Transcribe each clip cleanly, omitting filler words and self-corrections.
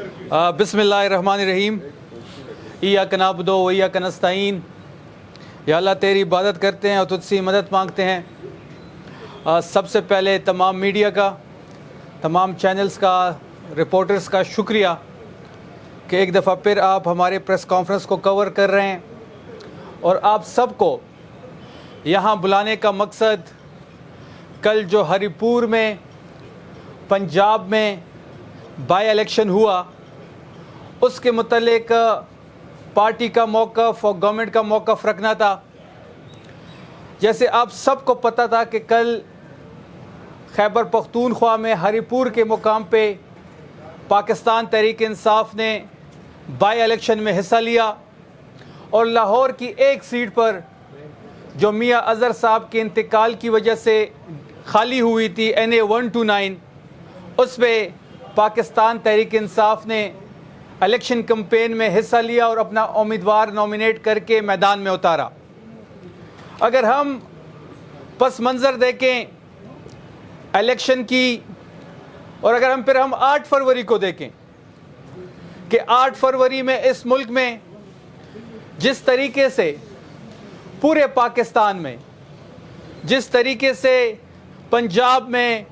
बिस्मिल्लाहिर्रहमानिर्रहीम। इय्याक नअबुदु व इय्याक नस्तईन। या अल्लाह तेरी इबादत करते हैं और तुझसे मदद मांगते हैं। सबसे पहले तमाम मीडिया का, तमाम चैनल्स का, रिपोर्टर्स का शुक्रिया कि एक दफ़ा फिर आप हमारे प्रेस कॉन्फ्रेंस को कवर कर रहे हैं। और आप सबको यहाँ बुलाने का मकसद कल जो हरिपुर में पंजाब में बाई इलेक्शन हुआ उसके मुतल्लिक पार्टी का मौक़िफ़ और गवर्नमेंट का मौक़िफ़ रखना था। जैसे आप सबको पता था कि कल खैबर पख्तूनख्वा में हरिपुर के मुकाम पे पाकिस्तान तहरीक इंसाफ ने बाई इलेक्शन में हिस्सा लिया और लाहौर की एक सीट पर जो मियाँ अज़हर साहब के इंतकाल की वजह से खाली हुई थी NA 129, उस पर पाकिस्तान तहरीक इंसाफ ने इलेक्शन कैंपेन में हिस्सा लिया और अपना उम्मीदवार नॉमिनेट करके मैदान में उतारा। अगर हम पस मंज़र देखें इलेक्शन की और अगर हम 8 फरवरी को देखें कि 8 फरवरी में इस मुल्क में जिस तरीके से पूरे पाकिस्तान में, जिस तरीके से पंजाब में,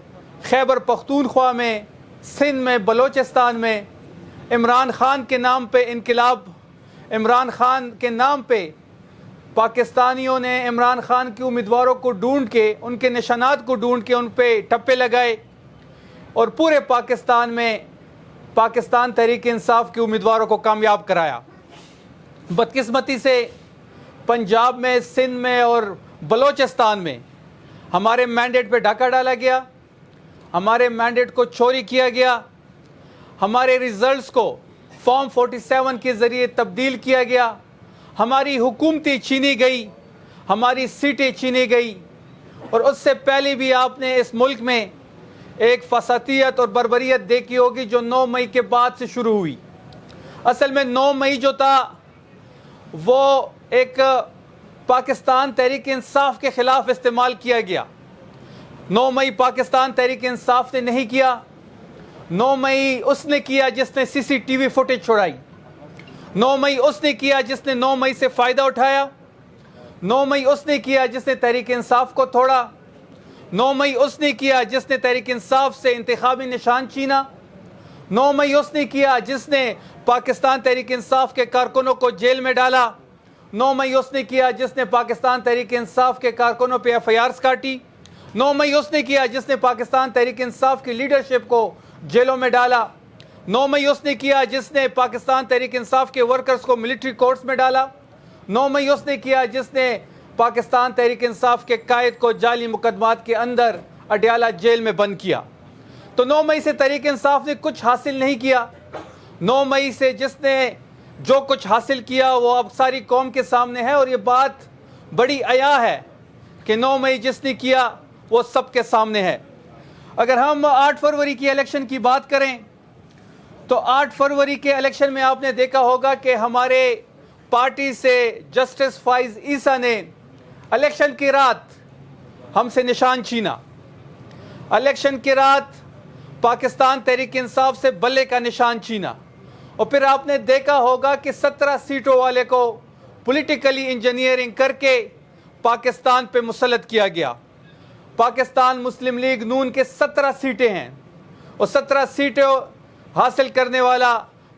खैबर पख्तूनख्वा में, सिंध में, बलोचिस्तान में इमरान खान के नाम पे इनकलाब, इमरान खान के नाम पे पाकिस्तानियों ने इमरान खान के उम्मीदवारों को ढूंढ के, उनके निशानात को ढूंढ के उन पे टप्पे लगाए और पूरे पाकिस्तान में पाकिस्तान तहरीक इंसाफ के उम्मीदवारों को कामयाब कराया। बदकिस्मती से पंजाब में, सिंध में और बलोचिस्तान में हमारे मैंडेट पे डाका डाला गया, हमारे मैंडेट को चोरी किया गया, हमारे रिज़ल्ट्स को फॉर्म 47 के ज़रिए तब्दील किया गया, हमारी हुकूमतें छीनी गई, हमारी सीटें छीनी गई। और उससे पहले भी आपने इस मुल्क में एक फसातियत और बर्बरियत देखी होगी जो 9 मई के बाद से शुरू हुई। असल में 9 मई जो था वो एक पाकिस्तान तहरीक इंसाफ के ख़िलाफ़ इस्तेमाल किया गया। 9 मई पाकिस्तान तहरीक इंसाफ ने नहीं किया। 9 मई उसने किया जिसने CCTV फुटेज छुड़ाई। 9 मई उसने किया जिसने 9 मई से फ़ायदा उठाया। 9 मई उसने किया जिसने तहरीक इंसाफ को तोड़ा। 9 मई उसने किया जिसने तहरीक इंसाफ से इंतखाबी निशान छीना। 9 मई उसने किया जिसने पाकिस्तान तहरीक इंसाफ के कारकुनों को जेल में डाला। 9 मई उसने किया जिसने पाकिस्तान तहरीक इंसाफ के कारकुनों पे FIRs काटी। 9 मई उसने किया जिसने पाकिस्तान तहरीक इंसाफ की लीडरशिप को जेलों में डाला। 9 मई उसने किया जिसने पाकिस्तान तहरीक इंसाफ के वर्कर्स को मिलिट्री कोर्ट्स में डाला। 9 मई उसने किया जिसने पाकिस्तान तहरीक इंसाफ के कायद को जाली मुकदमात के अंदर अडयाला जेल में बंद किया। तो 9 मई से तहरीक इंसाफ ने कुछ हासिल नहीं किया। 9 मई से जिसने जो कुछ हासिल किया वो अब सारी कौम के सामने है और ये बात बड़ी अया है कि 9 मई जिसने किया वो सबके सामने है। अगर हम 8 फरवरी की इलेक्शन की बात करें तो 8 फरवरी के इलेक्शन में आपने देखा होगा कि हमारे पार्टी से जस्टिस फाइज ईसा ने इलेक्शन की रात हमसे निशान छीना। इलेक्शन की रात पाकिस्तान तहरीक इंसाफ से बल्ले का निशान छीना। और फिर आपने देखा होगा कि 17 सीटों वाले को पॉलिटिकली इंजीनियरिंग करके पाकिस्तान पे मुसल्लत किया गया। पाकिस्तान मुस्लिम लीग नून के 17 सीटें हैं और 17 सीटें हासिल करने वाला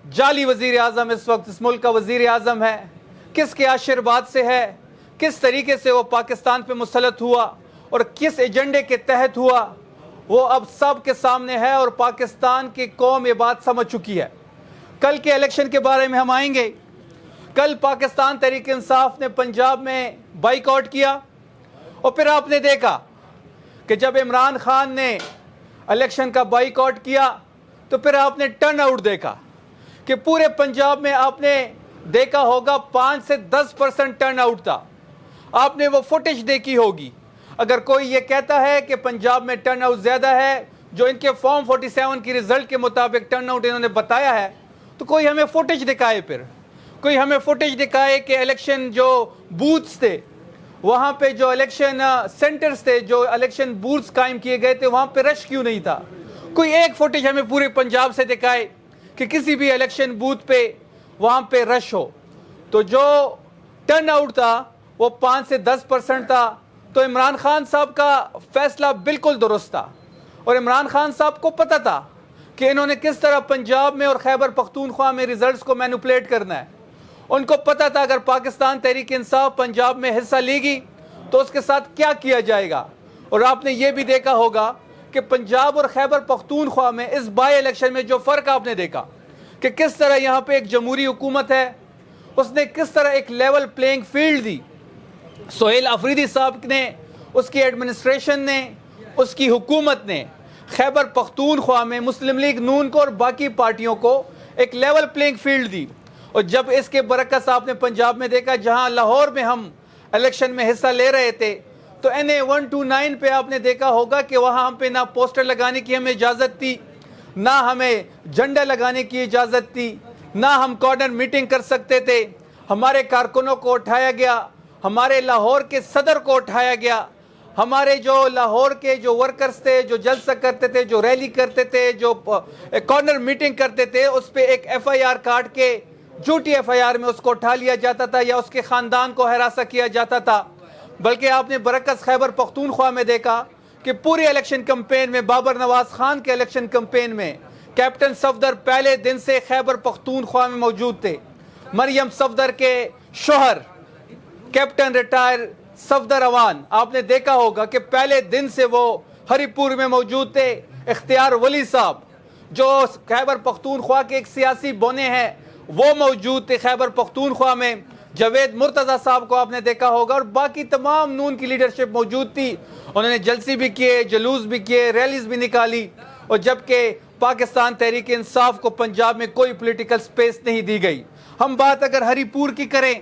जाली वज़ीर आज़म इस वक्त इस मुल्क का वज़ीर आज़म है। किसके आशीर्वाद से है, किस तरीके से वो पाकिस्तान पे मुसल्लत हुआ और किस एजेंडे के तहत हुआ, वो अब सब के सामने है और पाकिस्तान की कौम ये बात समझ चुकी है। कल के इलेक्शन के बारे में हम आएंगे। कल पाकिस्तान तहरीक इंसाफ ने पंजाब में बाइकआउट किया और फिर आपने देखा कि जब इमरान खान ने इलेक्शन का बाइकआउट किया तो फिर आपने टर्न आउट देखा कि पूरे पंजाब में आपने देखा होगा 5 से 10% टर्न आउट था। आपने वो फुटेज देखी होगी। अगर कोई ये कहता है कि पंजाब में टर्न आउट ज़्यादा है, जो इनके फॉर्म 47 की रिज़ल्ट के मुताबिक टर्न आउट इन्होंने बताया है, तो कोई हमें फुटेज दिखाए। फिर कोई हमें फुटेज दिखाए कि इलेक्शन जो बूथ्स थे वहाँ पे, जो इलेक्शन सेंटर्स थे, जो इलेक्शन बूथ्स कायम किए गए थे, वहाँ पे रश क्यों नहीं था। कोई एक फुटेज हमें पूरे पंजाब से दिखाए کہ کسی بھی الیکشن بوتھ پہ وہاں پہ رش ہو. تو جو ٹرن آؤٹ تھا وہ 5 سے 10% تھا. تو عمران خان صاحب کا فیصلہ بالکل درست تھا, اور عمران خان صاحب کو پتہ تھا کہ انہوں نے کس طرح پنجاب میں اور خیبر پختونخوا میں ریزلٹس کو مینوپولیٹ کرنا ہے. ان کو پتہ تھا اگر پاکستان تحریک انصاف پنجاب میں حصہ لے گی تو اس کے ساتھ کیا کیا جائے گا. اور آپ نے یہ بھی دیکھا ہوگا کہ پنجاب اور خیبر پختونخوا میں اس بائی الیکشن میں جو فرق آپ نے دیکھا کہ کس طرح یہاں پہ ایک جمہوری حکومت ہے, اس نے کس طرح ایک لیول پلینگ فیلڈ دی. سہیل آفریدی صاحب نے, اس کی ایڈمنسٹریشن نے, اس کی حکومت نے خیبر پختونخوا میں مسلم لیگ نون کو اور باقی پارٹیوں کو ایک لیول پلینگ فیلڈ دی. اور جب اس کے برعکس آپ نے پنجاب میں دیکھا, جہاں لاہور میں ہم الیکشن میں حصہ لے رہے تھے, تو NA 129 پہ آپ نے دیکھا ہوگا کہ وہاں ہم پہ نہ پوسٹر لگانے کی ہمیں اجازت تھی, نہ ہمیں جھنڈا لگانے کی اجازت تھی, نہ ہم کارنر میٹنگ کر سکتے تھے. ہمارے کارکنوں کو اٹھایا گیا, ہمارے لاہور کے صدر کو اٹھایا گیا, ہمارے جو لاہور کے جو ورکرز تھے, جو جلسہ کرتے تھے, جو ریلی کرتے تھے, جو کارنر میٹنگ کرتے تھے, اس پہ ایک FIR کاٹ کے جھوٹی FIR میں اس کو اٹھا لیا جاتا تھا یا اس کے خاندان کو ہراساں کیا جاتا تھا. بلکہ آپ نے برعکس خیبر پختونخوا میں دیکھا کہ پوری الیکشن کمپین میں, بابر نواز خان کے الیکشن کمپین میں, کیپٹن صفدر پہلے دن سے خیبر پختونخوا میں موجود تھے. مریم صفدر کے شوہر کیپٹن ریٹائر صفدر اوان, آپ نے دیکھا ہوگا کہ پہلے دن سے وہ ہری پور میں موجود تھے. اختیار ولی صاحب جو خیبر پختونخوا کے ایک سیاسی بونے ہیں, وہ موجود تھے خیبر پختونخوا میں. جاوید مرتضی صاحب کو آپ نے دیکھا ہوگا, اور باقی تمام نون کی لیڈرشپ موجود تھی. انہوں نے جلسے بھی کیے, جلوس بھی کیے, ریلیز بھی نکالی. اور جبکہ پاکستان تحریک انصاف کو پنجاب میں کوئی پولیٹیکل سپیس نہیں دی گئی. ہم بات اگر ہری پور کی کریں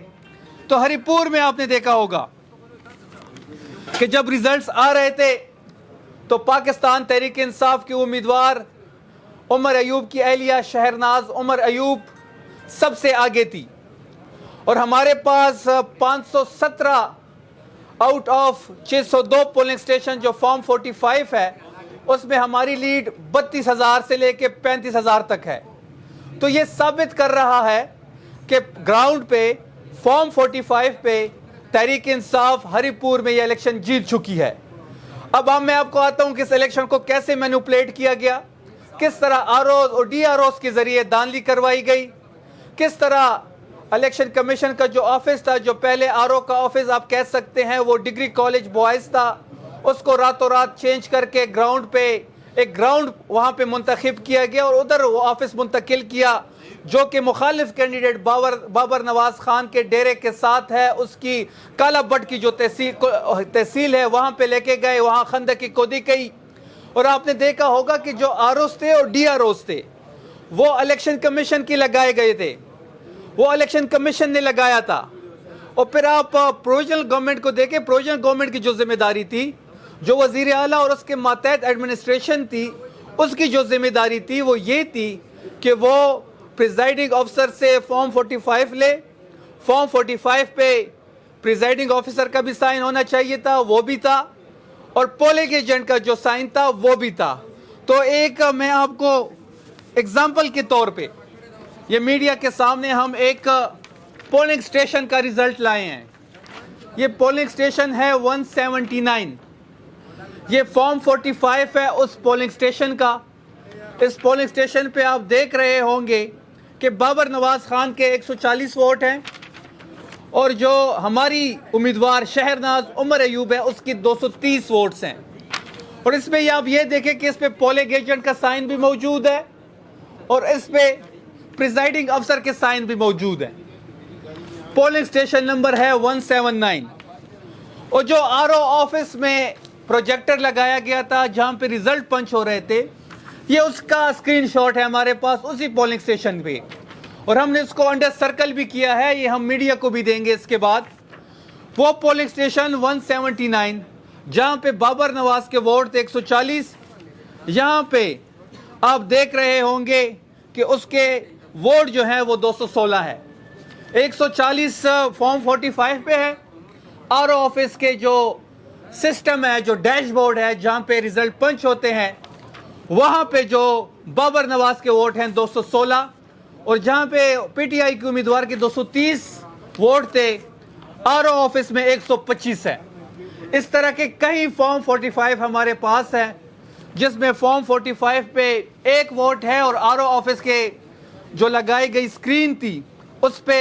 تو ہری پور میں آپ نے دیکھا ہوگا کہ جب ریزلٹس آ رہے تھے تو پاکستان تحریک انصاف کے امیدوار عمر ایوب کی اہلیہ شہرناز عمر ایوب سب سے آگے تھی, اور ہمارے پاس 517 آؤٹ آف 602 پولنگ سٹیشن جو فارم 45 ہے, اس میں ہماری لیڈ 32,000 سے لے کے 35,000 تک ہے. تو یہ ثابت کر رہا ہے کہ گراؤنڈ پہ فارم 45 پہ تحریک انصاف ہری پور میں یہ الیکشن جیت چکی ہے. اب میں آپ کو آتا ہوں کہ اس الیکشن کو کیسے مینوپولیٹ کیا گیا, کس طرح ROs اور DROs کے ذریعے دانلی کروائی گئی, کس طرح الیکشن کمیشن کا جو آفس تھا, جو پہلے RO کا آفس آپ کہہ سکتے ہیں وہ ڈگری کالج بوائز تھا, اس کو راتوں رات چینج کر کے گراؤنڈ پہ ایک گراؤنڈ وہاں پہ منتخب کیا گیا, اور ادھر وہ آفس منتقل کیا جو کہ مخالف کینڈیڈیٹ بابر نواز خان کے ڈیرے کے ساتھ ہے. اس کی کالا بٹ کی جو تحصیل ہے وہاں پہ لے کے گئے, وہاں خندق کی کھودی کی. اور آپ نے دیکھا ہوگا کہ جو ROs تھے اور DROs تھے وہ الیکشن کمیشن کی لگائے گئے تھے, وہ الیکشن کمیشن نے لگایا تھا. اور پھر آپ پروویژنل گورنمنٹ کو دیکھیں, پروویژنل گورنمنٹ کی جو ذمہ داری تھی, جو وزیر اعلیٰ اور اس کے ماتحت ایڈمنسٹریشن تھی, اس کی جو ذمہ داری تھی وہ یہ تھی کہ وہ پریزائڈنگ آفیسر سے فارم 45 لے. فارم 45 پہ پریزائڈنگ آفیسر کا بھی سائن ہونا چاہیے تھا, وہ بھی تھا, اور پولنگ ایجنٹ کا جو سائن تھا وہ بھی تھا. تو ایک میں آپ کو اگزامپل کے طور پہ یہ میڈیا کے سامنے ہم ایک پولنگ سٹیشن کا ریزلٹ لائے ہیں. یہ پولنگ سٹیشن ہے 179. یہ فارم 45 ہے اس پولنگ سٹیشن کا. اس پولنگ سٹیشن پہ آپ دیکھ رہے ہوں گے کہ بابر نواز خان کے 140 ووٹ ہیں, اور جو ہماری امیدوار شہرناز عمر ایوب ہے اس کی 230 ووٹس ہیں. اور اس میں آپ یہ دیکھیں کہ اس پہ پولنگ ایجنٹ کا سائن بھی موجود ہے, اور اس پہ پریزائڈنگ افسر کے سائن بھی موجود ہیں. پولنگ سٹیشن نمبر ہے 179. اور جو RO آفس میں پروجیکٹر لگایا گیا تھا جہاں پہ ریزلٹ پنچ ہو رہے تھے, یہ اس کا اسکرین شاٹ ہے ہمارے پاس اسی پولنگ سٹیشن پہ, اور ہم نے اس کو انڈر سرکل بھی کیا ہے, یہ ہم میڈیا کو بھی دیں گے اس کے بعد. وہ پولنگ سٹیشن 179 جہاں پہ بابر نواز کے ووٹ تھے 140, یہاں پہ آپ دیکھ رہے ہوں گے کہ اس کے ووٹ جو ہیں وہ 216 ہے. 140 فارم 45 پہ ہے. RO آفس کے جو سسٹم ہے, جو ڈیش بورڈ ہے جہاں پہ ریزلٹ پنچ ہوتے ہیں, وہاں پہ جو बाबर नवाज के वोट हैं 216, और जहां पे पीटीआई के उम्मीदवार के 230 वोट थे, आरओ ऑफिस में 125 है। इस तरह के कई फॉर्म 45 हमारे पास है, जिसमें फॉर्म 45 पे एक वोट है और आरओ ऑफिस के जो लगाई गई स्क्रीन थी उस पे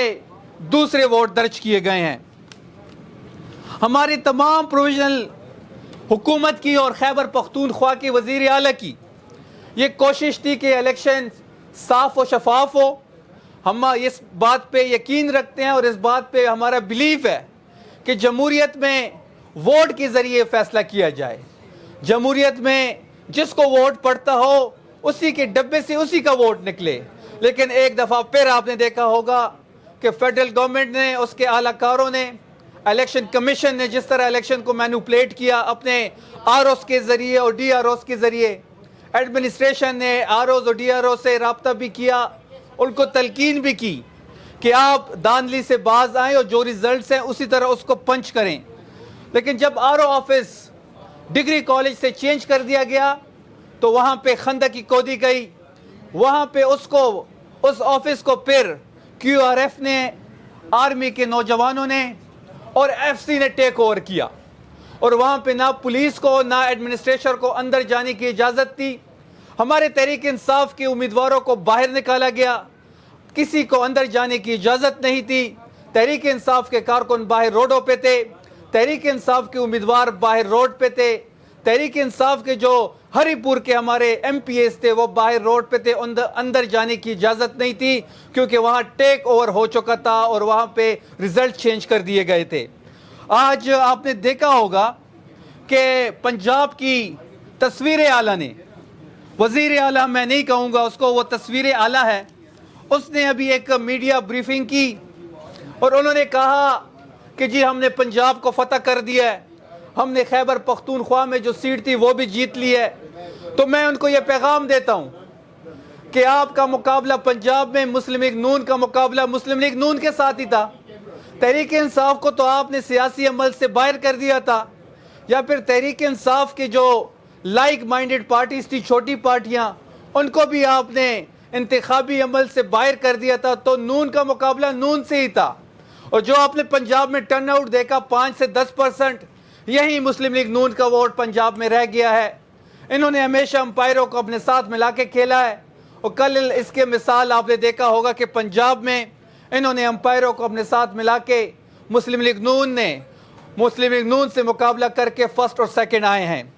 दूसरे वोट दर्ज किए गए हैं। हमारी तमाम प्रोविजनल हुकूमत की और खैबर पख्तूनख्वा की वज़ीर आला की ये कोशिश थी कि इलेक्शन साफ़ और शफाफ हो। हम इस बात पे यकीन रखते हैं और इस बात पे हमारा बिलीफ है कि जमहूरियत में वोट के ज़रिए फ़ैसला किया जाए। जमहूरियत में जिसको वोट पड़ता हो उसी के डब्बे से उसी का वोट निकले। लेकिन एक दफ़ा फिर आपने देखा होगा कि फेडरल गवर्नमेंट ने, उसके आलाकारों ने, इलेक्शन कमीशन ने जिस तरह इलेक्शन को मैनिपुलेट किया अपने आरओस के ज़रिए और डीआरओस के ज़रिए, एडमिनिस्ट्रेशन ने आरओस और डीआरओ से रब्ता भी किया, उनको तलकीन भी की कि आप धांधली से बाज आएँ और जो रिजल्ट्स हैं उसी तरह उसको पंच करें। लेकिन जब आरओ ऑफिस डिग्री कॉलेज से चेंज कर दिया गया तो वहाँ पे खंदक की खोदी गई, वहाँ पे उस ऑफिस को फिर QRF ने, आर्मी के नौजवानों ने और FC ने टेक ओवर किया, और वहाँ पे ना पुलिस को ना एडमिनिस्ट्रेशन को अंदर जाने की इजाज़त थी। हमारे तहरीक इंसाफ के उम्मीदवारों को बाहर निकाला गया, किसी को अंदर जाने की इजाज़त नहीं थी। तहरीक इंसाफ के कारकुन बाहर रोडों पे थे, तहरीक इंसाफ के उम्मीदवार बाहर रोड पे थे, तहरीक इंसाफ के जो हरीपुर के हमारे MPs थे वो बाहर रोड पे थे, अंदर जाने की इजाज़त नहीं थी क्योंकि वहाँ टेक ओवर हो चुका था और वहाँ पे रिज़ल्ट चेंज कर दिए गए थे। आज आपने देखा होगा कि पंजाब की तस्वीर आला ने, वज़ीर आला मैं नहीं कहूँगा उसको, वो तस्वीर आला है, उसने अभी एक मीडिया ब्रीफिंग की और उन्होंने कहा कि जी हमने पंजाब को फतह कर दिया है, हमने खैबर पख्तूनख्वा में जो सीट थी वो भी जीत ली है। तो मैं उनको ये पैगाम देता हूँ कि आपका मुकाबला पंजाब में मुस्लिम लीग नून का मुकाबला मुस्लिम लीग नून के साथ ही था। तहरीक इंसाफ को तो आपने सियासी अमल से बाहर कर दिया था, या फिर तहरीक इंसाफ की जो लाइक माइंडेड पार्टीज थी, छोटी पार्टियाँ, उनको भी आपने इंतखाबी अमल से बाहर कर दिया था। तो नून का मुकाबला नून से ही था, और जो आपने पंजाब में टर्न आउट देखा 5 से 10%, यही मुस्लिम लीग नून का वोट पंजाब में रह गया है। इन्होंने हमेशा अंपायरों को अपने साथ मिला के खेला है, और कल इसके मिसाल आपने देखा होगा कि पंजाब में इन्होंने अंपायरों को अपने साथ मिला के मुस्लिम लीग नून से मुकाबला करके फर्स्ट और सेकंड आए हैं।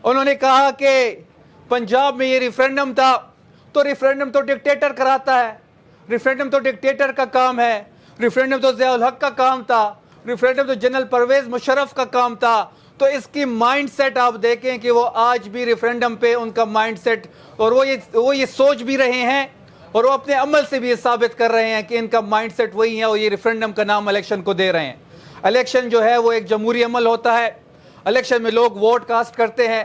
उन्होंने कहा कि पंजाब में ये रेफरेंडम था, तो रेफरेंडम तो डिक्टेटर कराता है, रेफरेंडम तो डिक्टेटर का काम है, रेफरेंडम तो ज़ियाउल हक का काम था, रेफरेंडम तो जनरल परवेज मुशर्रफ का काम था। तो इसकी माइंडसेट आप देखें कि वो आज भी रेफरेंडम पे उनका माइंडसेट, और वो ये सोच भी रहे हैं और वो अपने अमल से भी ये साबित कर रहे हैं कि इनका माइंडसेट वही है, और ये रेफरेंडम का नाम इलेक्शन को दे रहे हैं। इलेक्शन जो है वो एक जमहूरी अमल होता है। इलेक्शन में लोग वोट कास्ट करते हैं,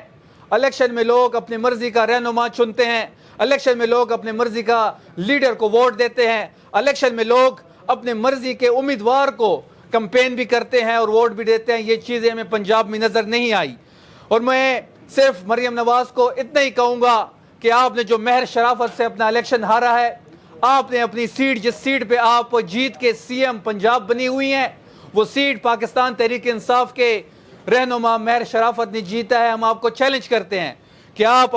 इलेक्शन में लोग अपनी मर्जी का रहनुमा चुनते हैं, इलेक्शन में लोग अपनी मर्जी का लीडर को वोट देते हैं, इलेक्शन में लोग अपने मर्जी के उम्मीदवार को कैंपेन भी करते हैं और वोट भी देते हैं। ये चीज़ें हमें पंजाब में नज़र नहीं आई। और मैं सिर्फ मरियम नवाज को इतना ही कहूँगा कि आपने जो महर शराफत से अपना इलेक्शन हारा है, आपने अपनी सीट, जिस सीट पे आप जीत के CM पंजाब बनी हुई हैं, वो सीट पाकिस्तान तहरीक इंसाफ के रहनुमा महर शराफत ने जीता है। हम आपको चैलेंज करते हैं कि आप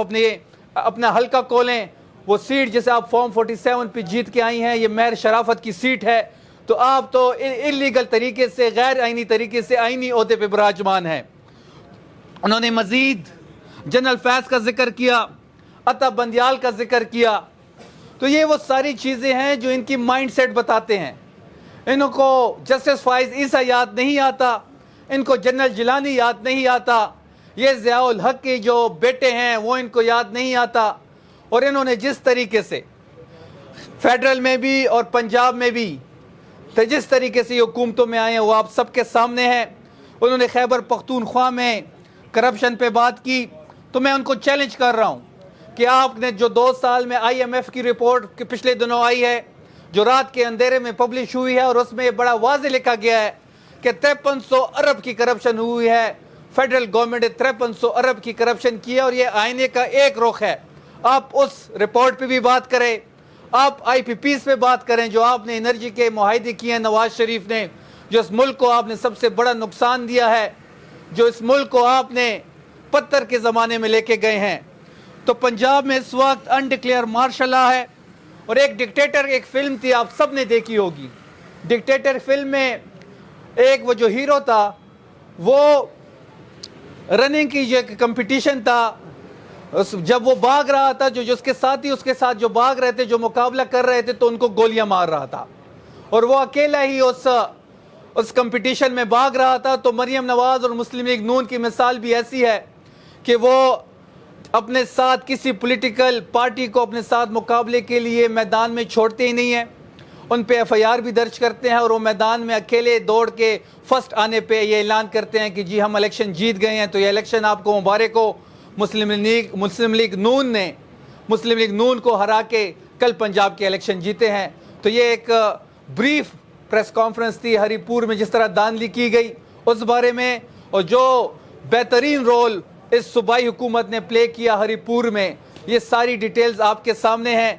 अपना हल्का खोलें। वो सीट जिसे आप फॉर्म 47 पे जीत के आई हैं, ये महर शराफत की सीट है। तो आप तो इलीगल तरीके से, गैर आइनी तरीके से आइनी ओहदे पे विराजमान है। उन्होंने मजीद जनरल फैज़ का जिक्र किया, अता बंदियाल का जिक्र किया। तो ये वो सारी चीज़ें हैं जो इनकी माइंडसेट बताते हैं। इनको जस्टिस फाइज ईसा याद नहीं आता, इनको जनरल जिलानी याद नहीं आता, ये ज़ियाउल हक के जो बेटे हैं वो इनको याद नहीं आता। और इन्होंने जिस तरीके से फेडरल में भी और पंजाब में भी तो जिस तरीके से ये हुकूमतों में आए हैं वो आप सबके सामने हैं। उन्होंने खैबर पख्तूनख्वा में करप्शन पे बात की। तो मैं उनको चैलेंज कर रहा हूँ कि आपने जो 2 साल में IMF की रिपोर्ट के पिछले दिनों आई है, जो रात के अंधेरे में पब्लिश हुई है, और उसमें ये बड़ा वाज़ेह लिखा गया है कि 5300 अरब की करप्शन हुई है। फेडरल गवर्नमेंट ने 5300 अरब की करप्शन की है, और ये आईने का एक रुख है। آپ اس رپورٹ پہ بھی بات کریں, آپ آئی پی پیز پہ بات کریں جو آپ نے انرجی کے معاہدے کیے ہیں نواز شریف نے, جو اس ملک کو آپ نے سب سے بڑا نقصان دیا ہے, جو اس ملک کو آپ نے پتھر کے زمانے میں لے کے گئے ہیں. تو پنجاب میں اس وقت انڈکلیئر مارشل لا ہے, اور ایک ڈکٹیٹر, ایک فلم تھی آپ سب نے دیکھی ہوگی, ڈکٹیٹر فلم میں ایک وہ جو ہیرو تھا, وہ رننگ کی جو کمپٹیشن تھا, جب وہ بھاگ رہا تھا, جو اس کے ساتھی اس کے ساتھ جو بھاگ رہے تھے, جو مقابلہ کر رہے تھے, تو ان کو گولیاں مار رہا تھا, اور وہ اکیلا ہی اس کمپٹیشن میں بھاگ رہا تھا. تو مریم نواز اور مسلم لیگ نون کی مثال بھی ایسی ہے کہ وہ اپنے ساتھ کسی پولیٹیکل پارٹی کو اپنے ساتھ مقابلے کے لیے میدان میں چھوڑتے ہی نہیں ہیں, ان پہ ایف آئی آر بھی درج کرتے ہیں, اور وہ میدان میں اکیلے دوڑ کے فرسٹ آنے پہ یہ اعلان کرتے ہیں کہ جی ہم الیکشن جیت گئے ہیں. تو یہ الیکشن آپ کو مبارک ہو, مسلم لیگ نون کو ہرا کے کل پنجاب کے الیکشن جیتے ہیں. تو یہ ایک بریف پریس کانفرنس تھی ہری پور میں, جس طرح دھاندلی کی گئی اس بارے میں, اور جو بہترین رول اس صوبائی حکومت نے پلے کیا ہری پور میں, یہ ساری ڈیٹیلز آپ کے سامنے ہیں.